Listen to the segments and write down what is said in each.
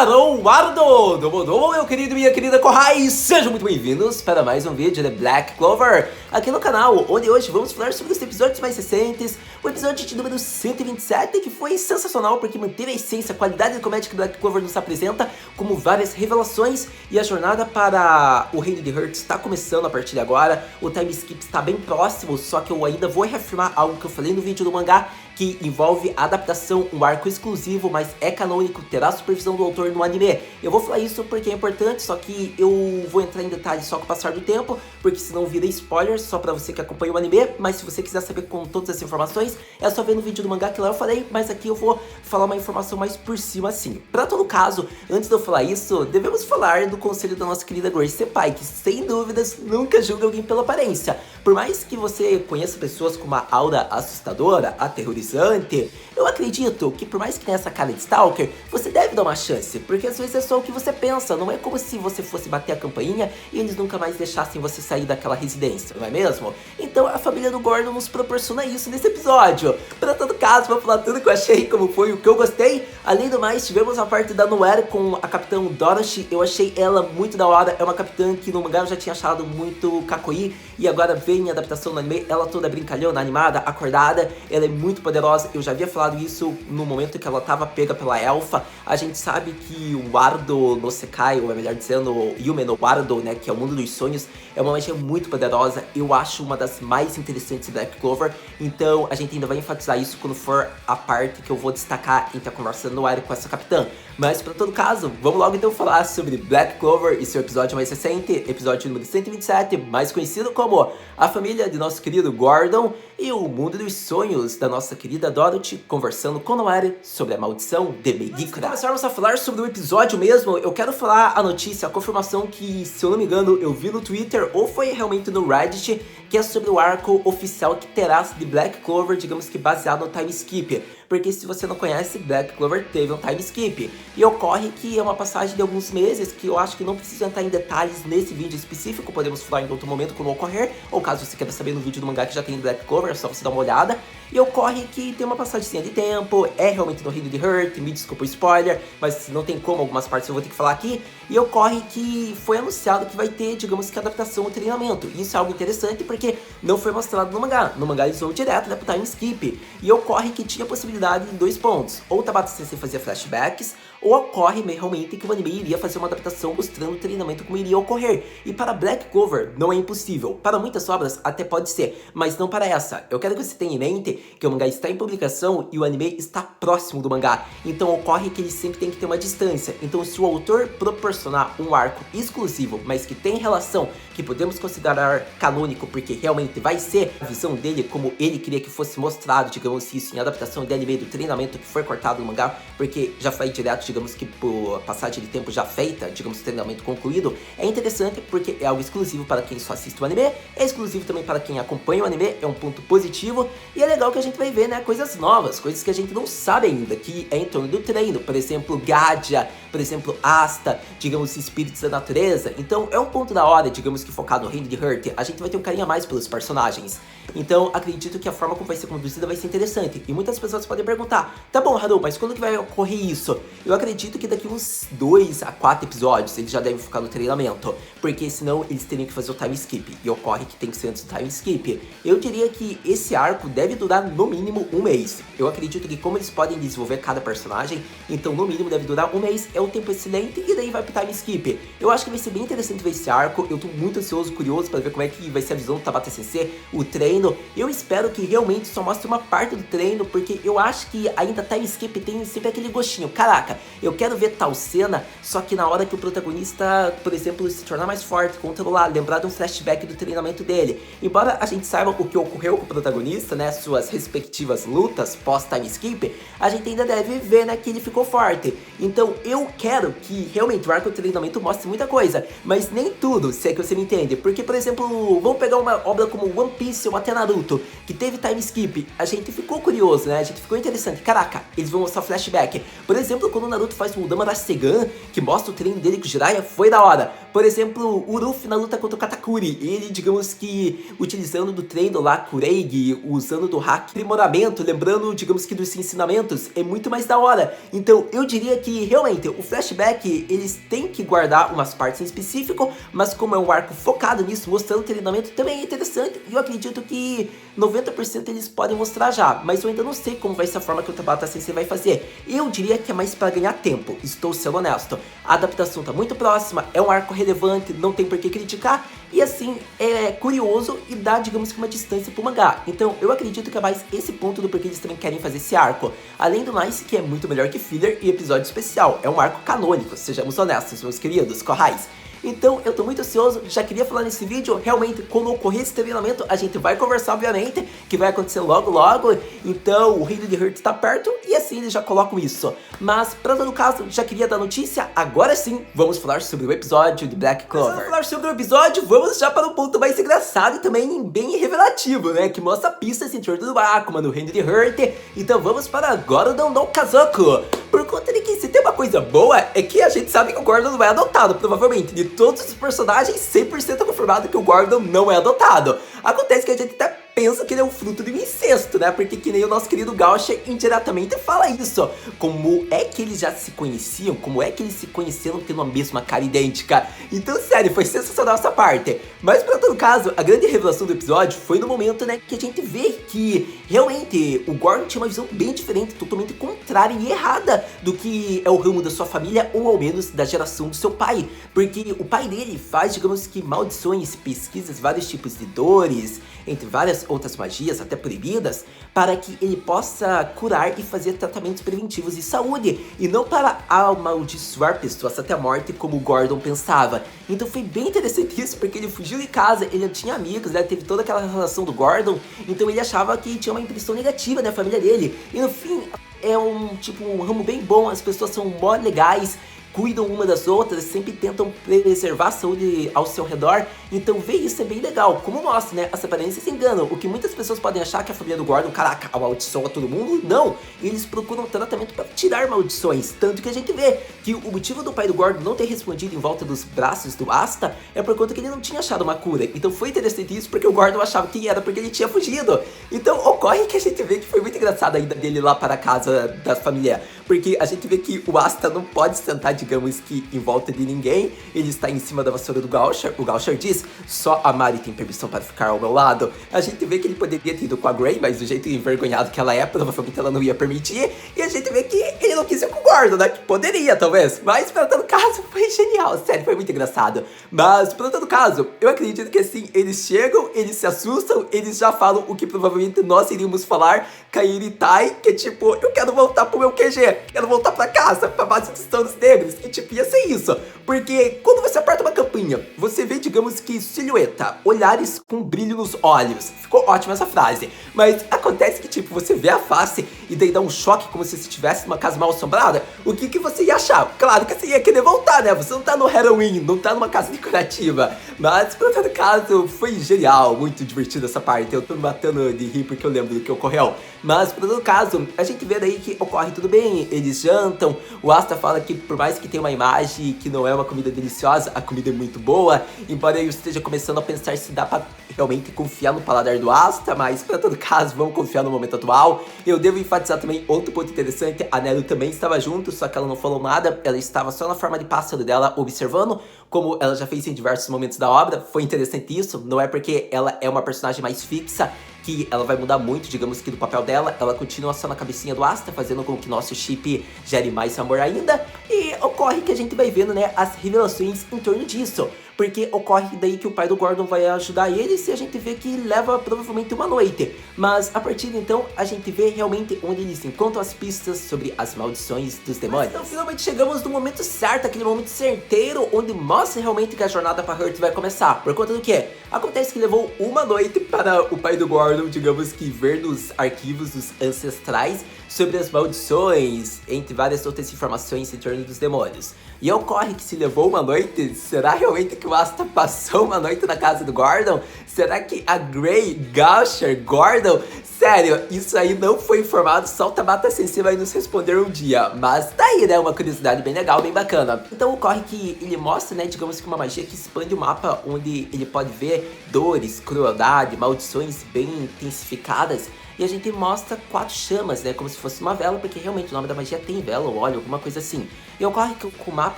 Alô, Wardo! Domo, meu querido e minha querida Kohai! Sejam muito bem-vindos para mais um vídeo de Black Clover aqui no canal, onde hoje vamos falar sobre os episódios mais recentes, o episódio de número 127, que foi sensacional porque manteve a essência, a qualidade de comédia que Black Clover nos apresenta, como várias revelações, e a jornada para o Reino de Hurt está começando a partir de agora. O time skip está bem próximo, só que eu ainda vou reafirmar algo que eu falei no vídeo do mangá, que envolve a adaptação, um arco exclusivo, mas é canônico, terá supervisão do autor no anime. Eu vou falar isso porque é importante, só que eu vou entrar em detalhes só com o passar do tempo, porque senão vira spoiler só pra você que acompanha o anime, mas se você quiser saber com todas as informações, é só ver no vídeo do mangá que lá eu falei, mas aqui eu vou falar uma informação mais por cima assim. Pra todo caso, antes de eu falar isso, devemos falar do conselho da nossa querida Grace Senpai, que sem dúvidas nunca julga alguém pela aparência. Por mais que você conheça pessoas com uma aura assustadora, aterrorizante, eu acredito que por mais que tenha essa cara de stalker, você deve dar uma chance, porque às vezes é só o que você pensa, não é como se você fosse bater a campainha e eles nunca mais deixassem você sair daquela residência, não é mesmo? Então a família do Gordon nos proporciona isso nesse episódio. Para todo caso, vou falar tudo que eu achei, como foi, o que eu gostei. Além do mais, tivemos a parte da Noelle com a capitã Dorothy, eu achei ela muito da hora, é uma capitã que no mangá eu já tinha achado muito kakoi, e agora vem em adaptação no anime, ela toda brincalhona, animada, acordada, ela é muito poderosa. Eu já havia falado isso no momento que ela tava pega pela elfa. A gente sabe que o Wardo no Sekai, ou melhor dizendo, o Yume no Wardo, né, que é o mundo dos sonhos, é uma magia muito poderosa. Eu acho uma das mais interessantes de Black Clover, então a gente ainda vai enfatizar isso quando for a parte que eu vou destacar entre a conversa no ar com essa capitã. Mas para todo caso, vamos logo então falar sobre Black Clover e seu episódio mais recente, episódio número 127, mais conhecido como A Família de Nosso Querido Gordon e o Mundo dos Sonhos da nossa querida Dorothy, conversando com Noelle sobre a maldição de Megikra. Antes de começarmos a falar sobre o episódio mesmo, eu quero falar a notícia, a confirmação que, se eu não me engano, eu vi no Twitter ou foi realmente no Reddit, que é sobre o arco oficial que terá de Black Clover, digamos que baseado no time skip. Porque se você não conhece, Black Clover teve um time skip. E ocorre que é uma passagem de alguns meses, que eu acho que não preciso entrar em detalhes nesse vídeo específico, podemos falar em outro momento quando ocorrer, ou caso você queira saber no vídeo do mangá que já tem Black Clover, é só você dar uma olhada. E ocorre que tem uma passagemzinha de tempo, é realmente no Reino de Hurt, me desculpa o spoiler, mas não tem como, algumas partes eu vou ter que falar aqui. E ocorre que foi anunciado que vai ter, digamos que, adaptação ao treinamento. Isso é algo interessante porque não foi mostrado no mangá. No mangá eles vão direto, né, pro time skip. E ocorre que tinha possibilidade em 2 pontos. Ou o Tabata Sensei fazia flashbacks, ou ocorre realmente que o anime iria fazer uma adaptação mostrando o treinamento como iria ocorrer. E para Black Clover não é impossível. Para muitas obras até pode ser, mas não para essa. Eu quero que você tenha em mente que o mangá está em publicação e o anime está próximo do mangá. Então ocorre que ele sempre tem que ter uma distância. Então se o autor proporcionar um arco exclusivo, mas que tem relação, que podemos considerar canônico, porque realmente vai ser a visão dele como ele queria que fosse mostrado, digamos isso, em adaptação de anime do treinamento que foi cortado no mangá, porque já foi direto, digamos que por passagem de tempo já feita, digamos, treinamento concluído, é interessante porque é algo exclusivo para quem só assiste o anime, é exclusivo também para quem acompanha o anime, é um ponto positivo, e é legal que a gente vai ver, né, coisas novas, coisas que a gente não sabe ainda, que é em torno do treino, por exemplo, Gadia, por exemplo, Asta, digamos, espíritos da natureza. Então é um ponto da hora, digamos que focado no Reino de Hurt, a gente vai ter um carinho a mais pelos personagens. Então acredito que a forma como vai ser conduzida vai ser interessante, e muitas pessoas podem perguntar, tá bom, Haru, mas quando que vai ocorrer isso? Eu acredito que daqui uns 2 a 4 episódios eles já devem focar no treinamento, porque senão eles teriam que fazer o time skip, e ocorre que tem que ser antes do time skip. Eu diria que esse arco deve durar no mínimo 1 mês. Eu acredito que como eles podem desenvolver cada personagem, então no mínimo deve durar 1 mês, é um tempo excelente, e daí vai pro time skip. Eu acho que vai ser bem interessante ver esse arco, eu tô muito ansioso, curioso para ver como é que vai ser a visão do Tabata Sensei, o treino. Eu espero que realmente só mostre uma parte do treino, porque eu acho que ainda time skip tem sempre aquele gostinho, caraca, eu quero ver tal cena, só que na hora que o protagonista, por exemplo, se tornar mais forte, controlar, lembrar de um flashback do treinamento dele. Embora a gente saiba o que ocorreu com o protagonista, né, suas respectivas lutas pós-time skip, a gente ainda deve ver, né, que ele ficou forte. Então eu quero que realmente o arco do treinamento mostre muita coisa, mas nem tudo, se é que você me entende. Porque, por exemplo, vamos pegar uma obra como One Piece ou até Naruto, que teve time skip, a gente ficou curioso, né, a gente ficou interessante, caraca, eles vão mostrar flashback. Por exemplo, quando Naruto faz com o Dama Rasengan, que mostra o treino dele com o Jiraiya, foi da hora. Por exemplo, o Luffy na luta contra o Katakuri, ele, digamos que, utilizando do treino lá, Kureigi, usando do hack aprimoramento, lembrando, digamos que, dos ensinamentos, é muito mais da hora. Então, eu diria que, realmente, o flashback, eles têm que guardar umas partes em específico, mas como é um arco focado nisso, mostrando o treinamento, também é interessante, e eu acredito que 90% eles podem mostrar já, mas eu ainda não sei como vai ser a forma que o Tabata Sensei vai fazer. Eu diria que é mais para ganhar tempo, estou sendo honesto. A adaptação tá muito próxima, é um arco relevante, não tem por que criticar, e assim, é curioso e dá, digamos que, uma distância pro mangá. Então, eu acredito que é mais esse ponto do porquê eles também querem fazer esse arco. Além do mais, que é muito melhor que filler e episódio especial, é um arco canônico, sejamos honestos, meus queridos Kohais. Então, eu tô muito ansioso, já queria falar nesse vídeo, realmente, quando ocorrer esse treinamento, a gente vai conversar, obviamente, que vai acontecer logo, logo, então o Reino de Hurt tá perto, e assim eles já colocam isso. Mas, pra todo caso, já queria dar notícia, agora sim, vamos falar sobre o episódio de Black Clover. Vamos falar sobre o episódio, vamos já para um ponto mais engraçado e também bem revelativo, né, que mostra pistas em torno do Akuma, no Reino de Hurt, então vamos para Gordon no Kazoku. Por conta de que se tem uma coisa boa, é que a gente sabe que o Gordon não é adotado, provavelmente, de todos os personagens, 100% confirmado que o Gordon não é adotado. Acontece que a gente até pensa que ele é um fruto de um incesto, né? Porque que nem o nosso querido Gaucher indiretamente fala isso. Como é que eles já se conheciam? Como é que eles se conheceram tendo a mesma cara idêntica? Então, sério, foi sensacional essa parte. Mas, pra todo caso, a grande revelação do episódio foi no momento, né, que a gente vê que realmente o Gordon tinha uma visão bem diferente, totalmente contrária e errada do que é o ramo da sua família, ou ao menos da geração do seu pai. Porque o pai dele faz, digamos que, maldições, pesquisas, vários tipos de dores, entre várias outras magias, até proibidas, para que ele possa curar e fazer tratamentos preventivos de saúde, e não para amaldiçoar pessoas até a morte, como o Gordon pensava. Então foi bem interessante isso, porque ele fugiu de casa, ele não tinha amigos, né? Teve toda aquela relação do Gordon, então ele achava que tinha uma impressão negativa na família dele, e no fim é um ramo bem bom, as pessoas são mó legais, cuidam uma das outras, sempre tentam preservar a saúde ao seu redor, então ver isso é bem legal. Como mostra, né, as aparências se enganam, o que muitas pessoas podem achar que a família do Gordon, caraca, amaldiçoa todo mundo, não, eles procuram tratamento para tirar maldições, tanto que a gente vê que o motivo do pai do Gordon não ter respondido em volta dos braços do Asta é por conta que ele não tinha achado uma cura, então foi interessante isso porque o Gordon achava que era porque ele tinha fugido, então ocorre que a gente vê que foi muito engraçado a ida dele lá para a casa da família, porque a gente vê que o Asta não pode sentar, digamos que em volta de ninguém, ele está em cima da vassoura do Gaucher, o Gaucher diz, só a Mari tem permissão para ficar ao meu lado. A gente vê que ele poderia ter ido com a Grey, mas do jeito envergonhado que ela é, provavelmente ela não ia permitir, e a gente vê que ele não quis ir com o Gordon, né, que poderia talvez, mas para todo caso foi genial, sério, foi muito engraçado. Mas para todo caso, eu acredito que assim, eles chegam, eles se assustam, eles já falam o que provavelmente nós iríamos falar, Kairi Tai, que é tipo, eu quero voltar pro meu QG, quero voltar pra casa, pra base dos Estados Negros, que tipo, ia ser isso. Porque quando você aperta uma campainha, você vê, digamos que, silhueta, olhares com brilho nos olhos. Ficou ótima essa frase. Mas acontece que, tipo, você vê a face e daí dá um choque como se você estivesse numa casa mal assombrada. O que você ia achar? Claro que você ia querer voltar, né? Você não tá no Halloween, não tá numa casa decorativa. Mas, por todo caso, foi genial, muito divertido essa parte. Eu tô me matando de rir porque eu lembro do que ocorreu. Mas, por todo caso, a gente vê daí que ocorre tudo bem, eles jantam, o Asta fala que por mais que tenha uma imagem que não é uma comida deliciosa, a comida é muito boa, embora eu esteja começando a pensar se dá pra realmente confiar no paladar do Asta, mas pra todo caso, vamos confiar no momento atual. Eu devo enfatizar também outro ponto interessante, a Nero também estava junto, só que ela não falou nada, ela estava só na forma de pássaro dela, observando, como ela já fez em diversos momentos da obra. Foi interessante isso, não é porque ela é uma personagem mais fixa que ela vai mudar muito, digamos que do papel dela, ela continua só na cabecinha do Asta, fazendo com que nosso chip gere mais amor ainda, e ocorre que a gente vai vendo, né, as revelações em torno disso, porque ocorre daí que o pai do Gordon vai ajudar eles e a gente vê que leva provavelmente uma noite, mas a partir de então a gente vê realmente onde eles encontram as pistas sobre as maldições dos demônios. Então finalmente chegamos no momento certo, aquele momento certeiro, onde mostra realmente que a jornada para Hurt vai começar, por conta do que? Acontece que levou uma noite para o pai do Gordon, digamos que ver nos arquivos dos ancestrais sobre as maldições, entre várias outras informações em torno dos demônios. E ocorre que se levou uma noite, será realmente que o Asta passou uma noite na casa do Gordon? Será que a Grey, Gaucher, Gordon Sério, isso aí não foi informado, só o Tabata Sensei vai nos responder um dia. Mas tá aí, né, uma curiosidade bem legal, bem bacana. Então ocorre que ele mostra, né, digamos que uma magia que expande o mapa, onde ele pode ver dores, crueldade, maldições bem intensificadas. E a gente mostra 4 chamas, né, como se fosse uma vela, porque realmente o nome da magia tem vela ou óleo, alguma coisa assim. E ocorre que com o mapa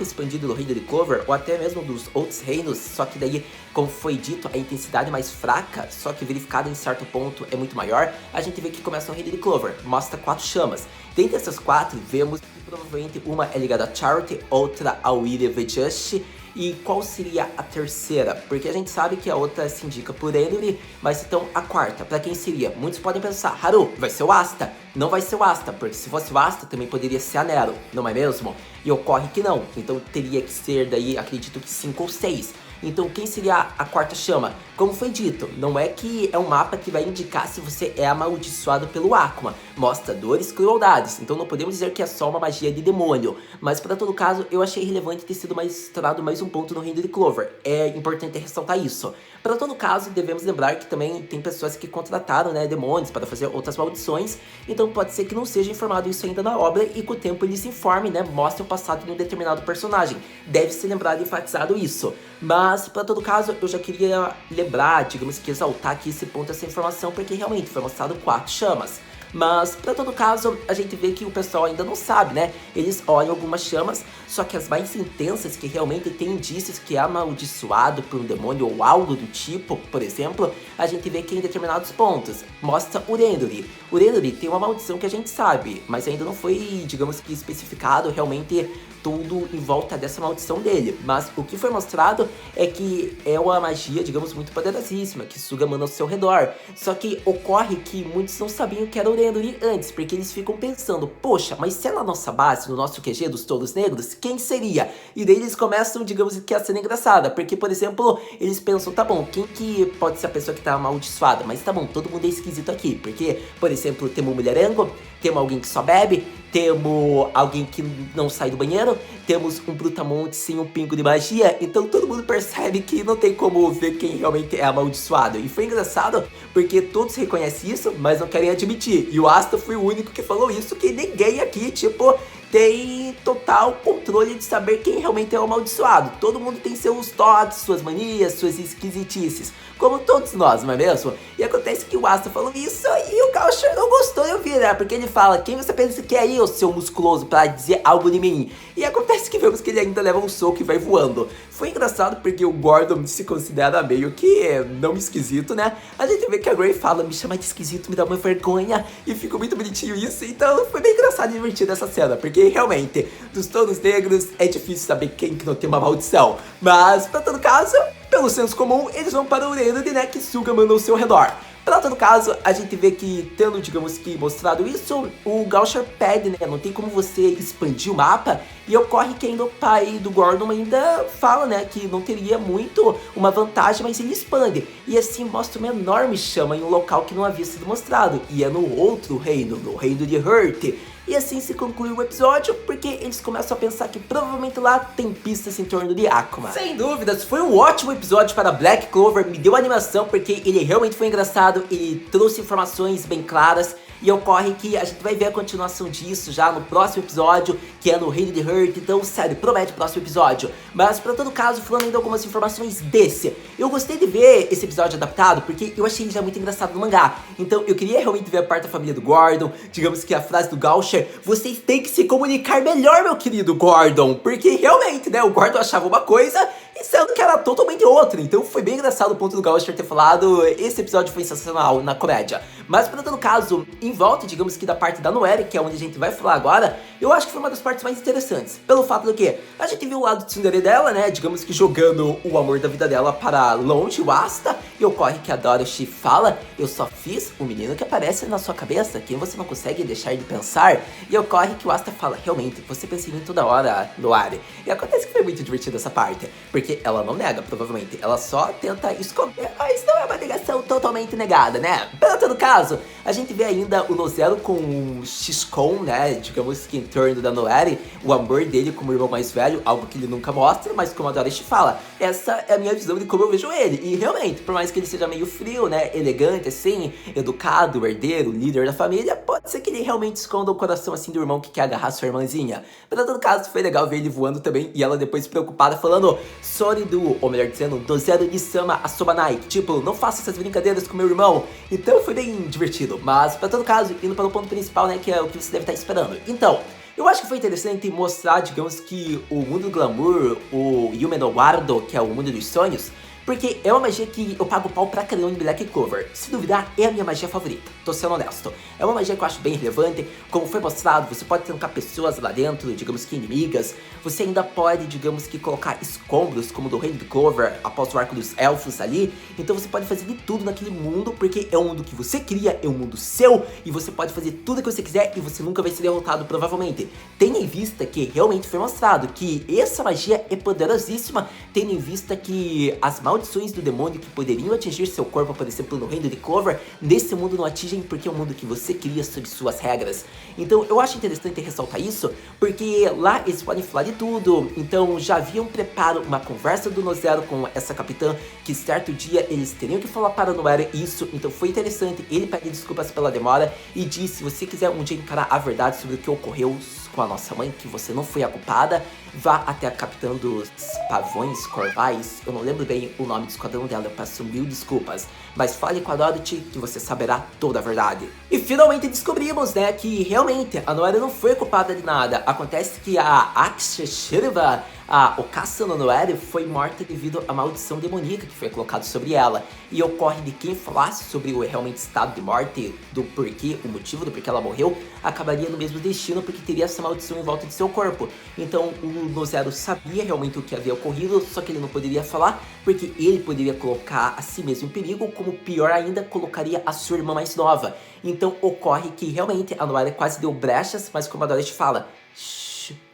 expandido do Reino de Clover, ou até mesmo dos outros reinos, só que daí, como foi dito, a intensidade mais fraca, só que verificada em certo ponto é muito maior, a gente vê que começa o Reino de Clover, mostra 4 chamas. Dentre essas 4, vemos que provavelmente uma é ligada a Charity, outra ao Will of Just. E qual seria a terceira? Porque a gente sabe que a outra se indica por Enemy, mas então a quarta, pra quem seria? Muitos podem pensar, Haru, vai ser o Asta. Não vai ser o Asta, porque se fosse o Asta também poderia ser a Nero, não é mesmo? E ocorre que não, então teria que ser daí, acredito que 5 ou 6. Então quem seria a quarta chama? Como foi dito, não é que é um mapa que vai indicar se você é amaldiçoado pelo Akuma. Mostra dores e crueldades, então não podemos dizer que é só uma magia de demônio. Mas para todo caso, eu achei relevante ter sido mostrado mais um ponto no Reino de Clover. É importante ressaltar isso. Para todo caso, devemos lembrar que também tem pessoas que contrataram, né, demônios para fazer outras maldições. Então pode ser que não seja informado isso ainda na obra e com o tempo eles informem, né, mostrem o passado de um determinado personagem. Deve ser lembrado e enfatizado isso. Mas, para todo caso, eu já queria lembrar, digamos que exaltar aqui esse ponto, essa informação, porque realmente foi mostrado 4 chamas. Mas, para todo caso, a gente vê que o pessoal ainda não sabe, né? Eles olham algumas chamas, só que as mais intensas, que realmente tem indícios que é amaldiçoado por um demônio ou algo do tipo, por exemplo, a gente vê que em determinados pontos mostra o Rendori. O Rendori tem uma maldição que a gente sabe, mas ainda não foi, digamos que, especificado realmente tudo em volta dessa maldição dele. Mas o que foi mostrado é que é uma magia, digamos, muito poderosíssima, que suga mana ao seu redor. Só que ocorre que muitos não sabiam que era o Rendori antes, porque eles ficam pensando, poxa, mas se é na nossa base, no nosso QG dos Touros Negros, quem seria? E daí eles começam, digamos que a cena engraçada, porque, por exemplo, eles pensam, tá bom, quem que pode ser a pessoa que tá amaldiçoada? Mas tá bom, todo mundo é esquisito aqui, porque, por exemplo, temos um mulherengo, temos alguém que só bebe, temos alguém que não sai do banheiro, temos um brutamonte sem um pingo de magia, então todo mundo percebe que não tem como ver quem realmente é amaldiçoado. E foi engraçado porque todos reconhecem isso, mas não querem admitir. E o Asta foi o único que falou isso, que ninguém aqui, tipo, tem total controle de saber quem realmente é o amaldiçoado. Todo mundo tem seus toques, suas manias, suas esquisitices, como todos nós, não é mesmo? E acontece que o Asta falou isso e o Gaucher não gostou de ouvir, né? Porque ele fala, quem você pensa que é eu, seu musculoso, pra dizer algo de mim? E acontece que vemos que ele ainda leva um soco e vai voando. Foi engraçado porque o Gordon se considera meio que não esquisito, né? A gente vê que a Grey fala, me chama de esquisito, me dá uma vergonha, e ficou muito bonitinho isso. Então foi bem engraçado e divertido essa cena, porque realmente, dos Touros Negros é difícil saber quem que não tem uma maldição. Mas, pra todo caso, pelo senso comum, eles vão para o Rendori, né, que suga mana ao seu redor. Pra todo caso, a gente vê que, tendo, digamos que, mostrado isso, o Gaucher pede, né, não tem como você expandir o mapa, e ocorre que ainda o pai do Gordon ainda fala, né, que não teria muito uma vantagem, mas ele expande. E assim mostra uma enorme chama em um local que não havia sido mostrado, e é no outro reino, no reino de Hurt. E assim se conclui o episódio, porque eles começam a pensar que provavelmente lá tem pistas em torno de Akuma. Sem dúvidas, foi um ótimo episódio para Black Clover, me deu animação porque ele realmente foi engraçado, ele trouxe informações bem claras. E ocorre que a gente vai ver a continuação disso já no próximo episódio, que é no Reino de Hurt, então sério, promete o próximo episódio. Mas pra todo caso, falando ainda algumas informações desse, eu gostei de ver esse episódio adaptado, porque eu achei ele já muito engraçado no mangá. Então eu queria realmente ver a parte da família do Gordon, digamos que a frase do Gaucher, vocês têm que se comunicar melhor, meu querido Gordon, porque realmente, né, o Gordon achava uma coisa, e sendo que era totalmente outra. Então foi bem engraçado o ponto do Gaucher ter falado, esse episódio foi sensacional na comédia. Mas pra todo caso, em volta, digamos que da parte da Noelle, que é onde a gente vai falar agora, eu acho que foi uma das partes mais interessantes. Pelo fato do que a gente viu o lado de tsundere dela, né, digamos que jogando o amor da vida dela para longe, o Asta, e ocorre que a Dorothy fala, eu só fiz o menino que aparece na sua cabeça, quem você não consegue deixar de pensar, e ocorre que o Asta fala, realmente, você pensa em mim toda hora, Noelle. E acontece que foi muito divertida essa parte, porque ela não nega, provavelmente, ela só tenta esconder, mas não é uma negação totalmente negada, né? Pelo todo caso, a gente vê ainda o Nozero com um X-Con, né, digamos que em torno da Noelle, o amor dele como irmão mais velho, algo que ele nunca mostra, mas como a Dorothy fala, essa é a minha visão de como eu vejo ele, e realmente, por mais que ele seja meio frio, né, elegante assim, educado, herdeiro, líder da família, pode ser que ele realmente esconda o coração assim do irmão que quer agarrar sua irmãzinha. Pelo todo caso, foi legal ver ele voando também, e ela depois preocupada falando, Soridu, ou melhor dizendo, Nozero Nisama Asobanai, tipo, não faça essas brincadeiras com meu irmão. Então foi bem divertido, mas pra todo caso, indo para o ponto principal, né, que é o que você deve estar esperando. Então, eu acho que foi interessante mostrar, digamos que o mundo do glamour, o Yume no Guardo, que é o mundo dos sonhos, porque é uma magia que eu pago pau pra caramba em Black Clover. Se duvidar, é a minha magia favorita, tô sendo honesto. É uma magia que eu acho bem relevante, como foi mostrado, você pode trancar pessoas lá dentro, digamos que inimigas. Você ainda pode, digamos que colocar escombros, como do Reino de Clover, após o arco dos elfos ali. Então você pode fazer de tudo naquele mundo, porque é um mundo que você cria, é um mundo seu, e você pode fazer tudo que você quiser e você nunca vai ser derrotado provavelmente. Tenha em vista que realmente foi mostrado que essa magia é poderosíssima, tendo em vista que as maldições do demônio que poderiam atingir seu corpo, por exemplo, no Reino de Clover, nesse mundo não atingem porque é um mundo que você cria sob suas regras. Então eu acho interessante ressaltar isso, porque lá eles podem falar de tudo. Então já havia um preparo, uma conversa do Nozero com essa capitã, que certo dia eles teriam que falar para Noelle isso, então foi interessante. Ele pede desculpas pela demora e diz, se você quiser um dia encarar a verdade sobre o que ocorreu com a nossa mãe, que você não foi a culpada, vá até a capitã dos Pavões Corvais, eu não lembro bem o nome do esquadrão dela, eu peço mil desculpas, mas fale com a Dorothy que você saberá toda a verdade. E finalmente descobrimos, né, que realmente a Noelle não foi culpada de nada. Acontece que a Akshashirva, a Okasa no Noelle, foi morta devido à maldição demoníaca que foi colocada sobre ela. E ocorre de quem falasse sobre o realmente estado de morte, do porquê, o motivo do porquê ela morreu, acabaria no mesmo destino, porque teria essa maldição em volta de seu corpo. Então o Nozero sabia realmente o que havia ocorrido, só que ele não poderia falar, porque ele poderia colocar a si mesmo em perigo, como pior ainda, colocaria a sua irmã mais nova. Então ocorre que realmente a Noelle quase deu brechas, mas como a Dorothy fala,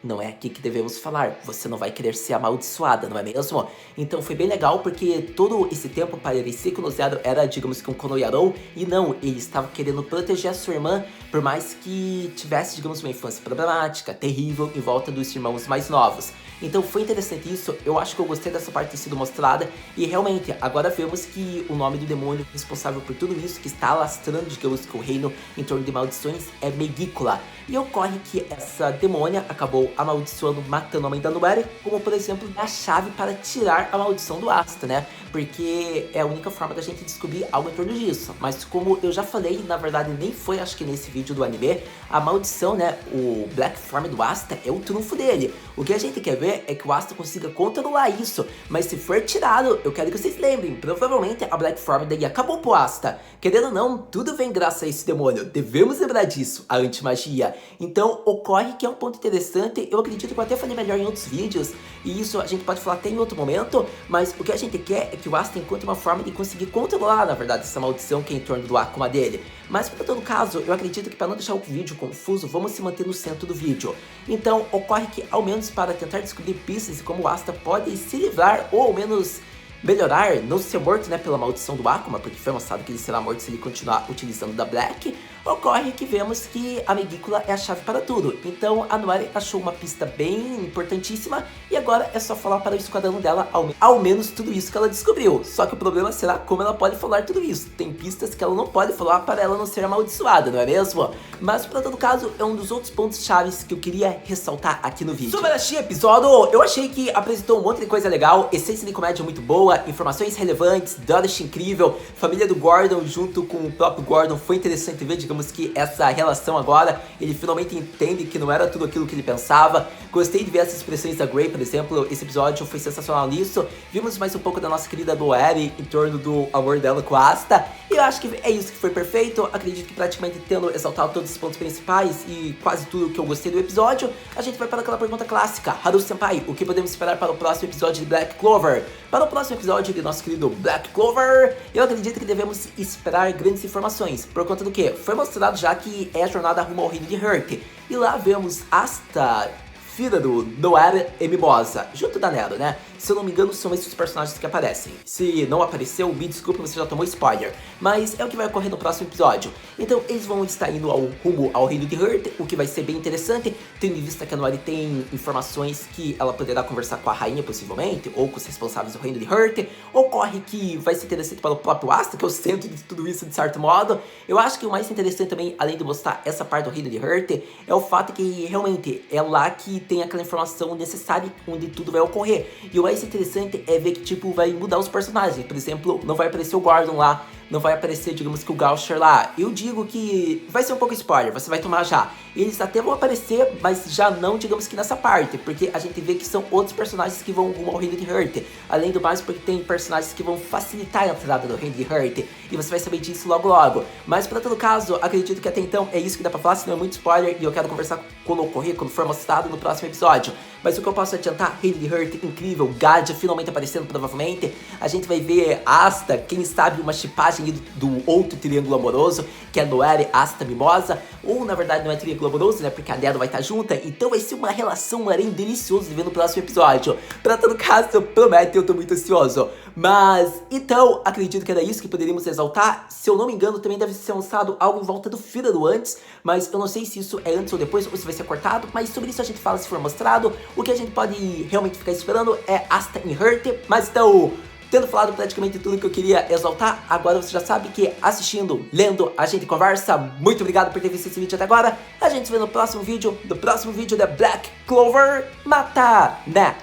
não é aqui que devemos falar, você não vai querer ser amaldiçoada, não é mesmo? Então foi bem legal, porque todo esse tempo parecia que o Nozero era, digamos que um Konoyarou, e não, ele estava querendo proteger a sua irmã, por mais que tivesse, digamos, uma infância problemática, terrível, em volta dos irmãos mais novos. Então foi interessante isso, eu acho que eu gostei dessa parte ter sido mostrada, e realmente, agora vemos que o nome do demônio responsável por tudo isso, que está alastrando, digamos que o reino em torno de maldições, é Megicula. E ocorre que essa demônia acabou amaldiçoando, matando a mãe da Noelle, como por exemplo a chave para tirar a maldição do Asta, né? Porque é a única forma da gente descobrir algo em torno disso. Mas como eu já falei, na verdade nem foi, acho que nesse vídeo do anime, a maldição, né, o Black Form do Asta é o trunfo dele. O que a gente quer ver é que o Asta consiga controlar isso, mas se for tirado, eu quero que vocês lembrem, provavelmente a Black Form daí acabou pro Asta. Querendo ou não, tudo vem graças a esse demônio, devemos lembrar disso, a antimagia. Então ocorre que é um ponto interessante, eu acredito que eu até falei melhor em outros vídeos, e isso a gente pode falar até em outro momento, mas o que a gente quer é que o Asta encontre uma forma de conseguir controlar, na verdade, essa maldição que é em torno do Akuma dele. Mas, por todo caso, eu acredito que para não deixar o vídeo confuso, vamos se manter no centro do vídeo. Então, ocorre que, ao menos para tentar descobrir pistas de como o Asta pode se livrar, ou ao menos melhorar, não ser morto, né, pela maldição do Akuma, porque foi mostrado que ele será morto se ele continuar utilizando da Black, ocorre que vemos que a Megicula é a chave para tudo. Então a Noelle achou uma pista bem importantíssima e agora é só falar para o esquadrão dela ao menos tudo isso que ela descobriu. Só que o problema será como ela pode falar tudo isso. Tem pistas que ela não pode falar para ela não ser amaldiçoada, não é mesmo? Mas para todo caso, é um dos outros pontos chaves que eu queria ressaltar aqui no vídeo. Sobre este episódio, eu achei que apresentou um monte de coisa legal, essência de comédia muito boa, informações relevantes, Dorothy incrível, família do Gordon junto com o próprio Gordon, foi interessante ver, digamos que essa relação agora, ele finalmente entende que não era tudo aquilo que ele pensava. Gostei de ver essas expressões da Grey, por exemplo, esse episódio foi sensacional nisso. Vimos mais um pouco da nossa querida Noelle em torno do amor dela com a Asta, e eu acho que é isso que foi perfeito. Acredito que praticamente tendo exaltado todos os pontos principais e quase tudo que eu gostei do episódio, a gente vai para aquela pergunta clássica: Haru Senpai, o que podemos esperar para o próximo episódio de Black Clover? Para o próximo episódio de nosso querido Black Clover, eu acredito que devemos esperar grandes informações. Por conta do que? Foi mostrado já que é a jornada rumo ao reino de Hurt. E lá vemos Asta Fígado, Noir e Mimosa, junto da Nero, né? Se eu não me engano, são esses os personagens que aparecem. Se não apareceu, me desculpe, você já tomou spoiler. Mas é o que vai ocorrer no próximo episódio. Então, eles vão estar indo rumo ao reino de Hearth, o que vai ser bem interessante, tendo em vista que a Noir tem informações que ela poderá conversar com a rainha, possivelmente, ou com os responsáveis do reino de Hearth. Ocorre que vai ser interessante para o próprio Asta, que é o centro de tudo isso, de certo modo. Eu acho que o mais interessante também, além de mostrar essa parte do reino de Hearth, é o fato que, realmente, é lá que tem aquela informação necessária onde tudo vai ocorrer. E o mais interessante é ver que, tipo, vai mudar os personagens. Por exemplo, não vai aparecer o Gordon lá, não vai aparecer, digamos que o Gaucher lá. Eu digo que vai ser um pouco spoiler, você vai tomar já. Eles até vão aparecer, mas já não, digamos que nessa parte, porque a gente vê que são outros personagens que vão rumo ao reino de Hearth. Além do mais, porque tem personagens que vão facilitar a entrada do reino de Hearth, e você vai saber disso logo logo. Mas para todo caso, acredito que até então é isso que dá pra falar, senão é muito spoiler, e eu quero conversar quando ocorrer, quando for mostrado no próximo episódio. Mas o que eu posso adiantar, reino de Hearth incrível, Gadia finalmente aparecendo provavelmente. A gente vai ver Asta, quem sabe uma chipagem do outro triângulo amoroso, que é Noir, Asta, Mimosa, ou na verdade não é triângulo amoroso, né, porque a Nero vai estar junta, então vai ser uma relação, um harém delicioso de ver no próximo episódio. Pra todo caso, promete, eu tô muito ansioso. Mas, então, acredito que era isso que poderíamos exaltar. Se eu não me engano, também deve ser lançado algo em volta do Fígado antes, mas eu não sei se isso é antes ou depois, ou se vai ser cortado, mas sobre isso a gente fala se for mostrado. O que a gente pode realmente ficar esperando é Asta em Hearth, mas então, tendo falado praticamente tudo que eu queria exaltar, agora você já sabe que assistindo, lendo, a gente conversa. Muito obrigado por ter visto esse vídeo até agora. A gente se vê no próximo vídeo, da Black Clover Mata, né?